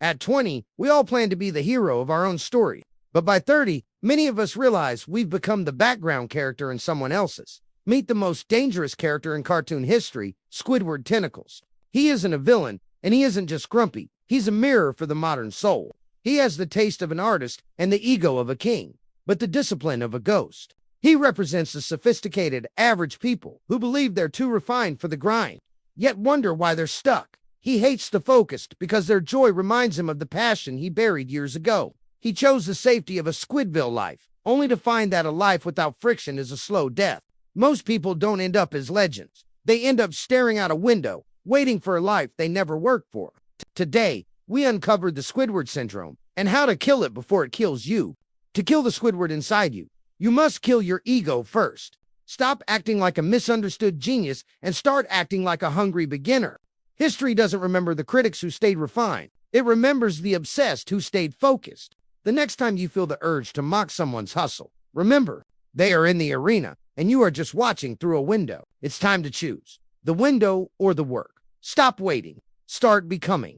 At 20, we all plan to be the hero of our own story. But by 30, many of us realize we've become the background character in someone else's. Meet the most dangerous character in cartoon history, Squidward Tentacles. He isn't a villain, and he isn't just grumpy. He's a mirror for the modern soul. He has the taste of an artist and the ego of a king, but the discipline of a ghost. He represents the sophisticated, average people who believe they're too refined for the grind, yet wonder why they're stuck. He hates the focused because their joy reminds him of the passion he buried years ago. He chose the safety of a Squidville life, only to find that a life without friction is a slow death. Most people don't end up as legends. They end up staring out a window, waiting for a life they never worked for. Today, we uncovered the Squidward syndrome and how to kill it before it kills you. To kill the Squidward inside you, you must kill your ego first. Stop acting like a misunderstood genius and start acting like a hungry beginner. History doesn't remember the critics who stayed refined. It remembers the obsessed who stayed focused. The next time you feel the urge to mock someone's hustle, remember, they are in the arena and you are just watching through a window. It's time to choose the window or the work. Stop waiting. Start becoming.